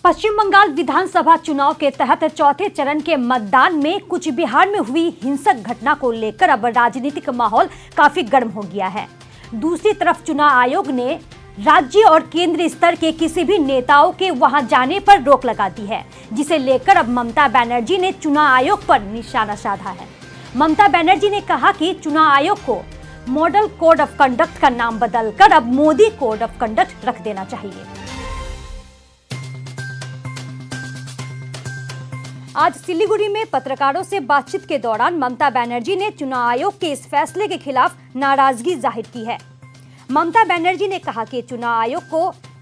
पश्चिम बंगाल विधानसभा चुनाव के तहत चौथे चरण के मतदान में कुछ बिहार में हुई हिंसक घटना को लेकर अब राजनीतिक माहौल काफी गर्म हो गया है। दूसरी तरफ चुनाव आयोग ने राज्य और केंद्रीय स्तर के किसी भी नेताओं के वहां जाने पर रोक लगा दी है, जिसे लेकर अब ममता बनर्जी ने चुनाव आयोग पर निशाना साधा है। ममता बनर्जी ने कहा कि चुनाव आयोग को मॉडल कोड ऑफ कंडक्ट का नाम बदलकर अब मोदी कोड ऑफ कंडक्ट रख देना चाहिए। आज सिलीगुड़ी में पत्रकारों से बातचीत के दौरान ममता बनर्जी ने चुनाव आयोग के इस फैसले के खिलाफ नाराजगी जाहिर की है। ममता बनर्जी ने कहा कि चुनाव आयोग को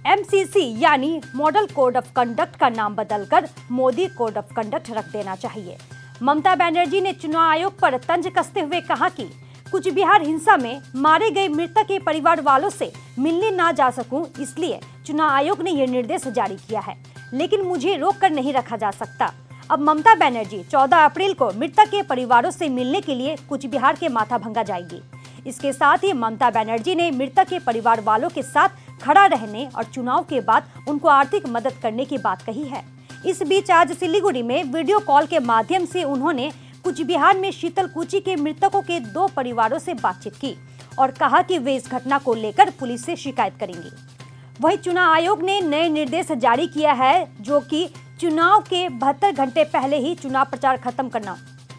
एमसीसी यानी मॉडल कोड ऑफ कंडक्ट का नाम बदलकर मोदी कोड ऑफ कंडक्ट रख देना चाहिए। ममता बनर्जी ने चुनाव आयोग पर तंज कसते हुए कहा कि कुछ बिहार हिंसा में मारे गए मृतक के परिवार वालों से मिलने ना जा सकूं, इसलिए चुनाव आयोग ने यह निर्देश जारी किया है, लेकिन मुझे रोक कर नहीं रखा जा सकता। अब ममता बनर्जी 14 अप्रैल को मृतक के परिवारों से मिलने के लिए कुछ बिहार के माथाभंगा जाएगी। इसके साथ ही ममता बनर्जी ने मृतक के परिवार वालों के साथ खड़ा रहने और चुनाव के बाद उनको आर्थिक मदद करने की बात कही है। इस बीच आज सिलीगुड़ी में वीडियो कॉल के माध्यम से उन्होंने कुछ बिहार में शीतलकुची के मृतकों के 2 परिवारों से बातचीत की और कहा कि वे इस घटना को लेकर पुलिस से शिकायत करेंगे। वहीं चुनाव आयोग ने नए निर्देश जारी किया है, जो कि चुनाव के 72 घंटे पहले ही चुनाव प्रचार खत्म करना।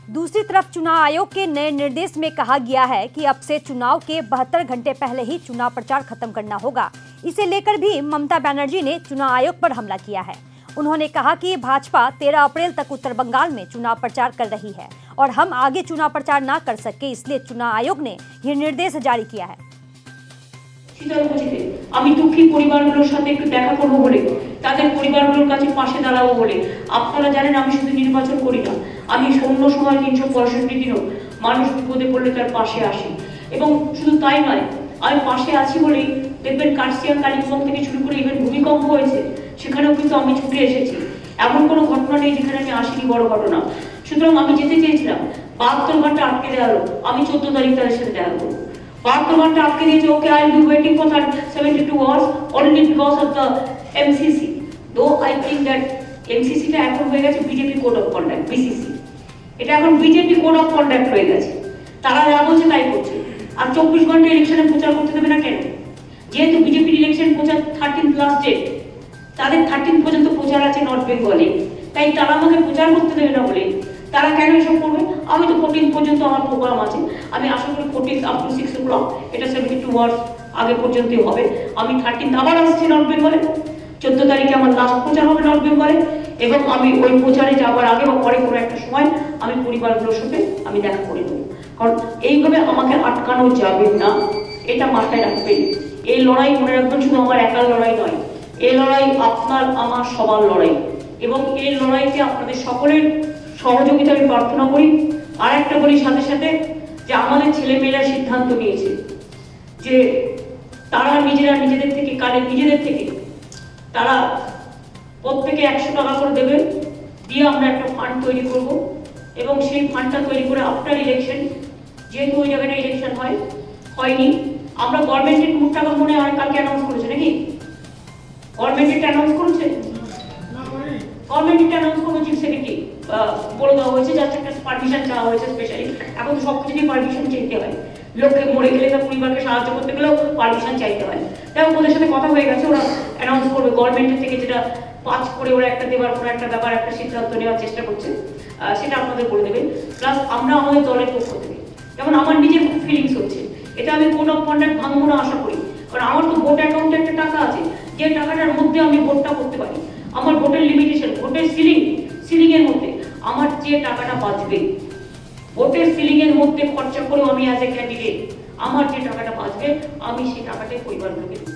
दूसरी तरफ चुनाव आयोग के नए निर्देश में कहा गया है कि अब से चुनाव के 72 घंटे पहले ही चुनाव प्रचार खत्म करना होगा। इसे लेकर भी ममता बनर्जी ने चुनाव आयोग पर हमला किया है। उन्होंने कहा कि भाजपा 13 अप्रैल तक उत्तर बंगाल में चुनाव प्रचार कर रही है और हम आगे चुनाव प्रचार ना कर सके, इसलिए चुनाव आयोग ने यह निर्देश जारी किया है। আমি দুঃখী পরিবারগুলোর সাথে একটু দেখা করব বলে, তাদের পরিবারগুলোর কাছে পাশে দাঁড়াবো বলে। আপনারা জানেন আমি শুধু নির্বাচন করি না, আমি অন্য সময় 365 দিনও মানুষ বিপদে পড়লে তার পাশে আসি। এবং শুধু তাই নয়, আমি পাশে আছি বলেই দেখবেন কার্সিয়াং কালিম্পং থেকে শুরু করে ইভেন ভূমিকম্প হয়েছে, সেখানেও কিন্তু আমি ছুটে এসেছি। এমন কোনো ঘটনা নেই যেখানে আমি আসিনি বড় ঘটনা। সুতরাং আমি যেতে চেয়েছিলাম, 72 ঘন্টা আটকে দেওয়া হলো। আমি 14 তারিখ তাদের সাথে দেখা করবো। 72 ঘন্টা আটকে দিয়েছে। Okay, I will be waiting for 72 hours only because of the MCC. Though I think that এমসিসিটা এখন হয়ে গেছে BJP code of conduct, BCC. এটা এখন বিজেপি কোড অফ কন্ডাক্ট হয়ে গেছে। তারা যা বলছে তাই করছে। আর 24 ঘন্টা ইলেকশনে প্রচার করতে দেবে না কেন? যেহেতু বিজেপির ইলেকশন প্রচার 13 লাস্ট ডেট, তাদের 13 পর্যন্ত প্রচার আছে নর্থ বেঙ্গলে, তাই তারা আমাকে প্রচার করতে দেবে না বলে তারা কেন এসব করবে? আমি তো 14 পর্যন্ত আমার প্রোগ্রাম আছে। আমি আশা করি 14 আপ টু 6 o'clock, এটা 72 আওয়ার্স আগে পর্যন্তই হবে। আমি 13 আবার আসছি নর্থ বেঙ্গলে। 14 তারিখে আমার লাস্ট প্রচার হবে নর্থ বেঙ্গলে, এবং আমি ওই প্রচারে যাওয়ার আগে বা পরে কোনো একটা সময় আমি পরিবারগুলোর সাথে আমি দেখা করে নেব। কারণ এইভাবে আমাকে আটকানো যাবে না, এটা মাথায় রাখবেন। এই লড়াই মনে রাখবেন শুধু আমার একার লড়াই নয়, এই লড়াই আপনার আমার সবার লড়াই, এবং এই লড়াইতে আপনাদের সকলের সহযোগিতা আমি প্রার্থনা করি। আর একটা বলি সাথে সাথে, যে আমাদের ছেলেমেয়েরা সিদ্ধান্ত নিয়েছে যে তারা নিজেদের থেকে তারা প্রত্যেকে 100 টাকা করে দেবে, দিয়ে আমরা একটা ফান্ড তৈরি করব, এবং সেই ফান্ডটা তৈরি করে আফটার ইলেকশন, যেহেতু ওই জায়গাটা ইলেকশন হয়নি, আমরা গভর্নমেন্টের 2 টাকা মনে হয় কালকে অ্যানাউন্স করেছে নাকি? গভর্নমেন্ট অ্যানাউন্স করেছে, গভর্নমেন্ট অ্যানাউন্স করবে, চিফ সেক্রেটারি বলে দেওয়া হয়েছে, জাস্ট একটা পারমিশন চাওয়া হয়েছে স্পেশালি। এখন তো সব কিছুতেই পারমিশন চাইতে হয়, লোককে মরে গেলে তার পরিবারকে সাহায্য করতে গেলেও পারমিশন চাইতে হয়। তাই ওদের সাথে কথা হয়ে গেছে, ওরা অ্যানাউন্স করবে গভর্নমেন্টের থেকে, যেটা 5 করে ওরা একটা দেবার কোনো একটা ব্যাপার একটা সিদ্ধান্ত নেওয়ার চেষ্টা করছে, সেটা আপনাদের বলে দেবেন। প্লাস আমরা আমাদের দলের পক্ষ থেকে, যেমন আমার নিজের খুব ফিলিংস হচ্ছে, এটা আমি কোড অফ কন্ডাক্ট ভাঙবো না আশা করি, কারণ আমার তো ভোট অ্যাকাউন্টে একটা টাকা আছে, যে টাকাটার মধ্যে আমি ভোটটা করতে পারি। আমার ভোটের লিমিটেশন, ভোটের সিলিং এর মধ্যে আমার যে টাকাটা বাঁচবে, ভোটের সিলিং এর মধ্যে খরচা করেও আমি অ্যাজ এ ক্যান্ডিডেট আমার যে টাকাটা বাঁচবে, আমি সেই টাকাটাই পরিবারগুলোকে দিই।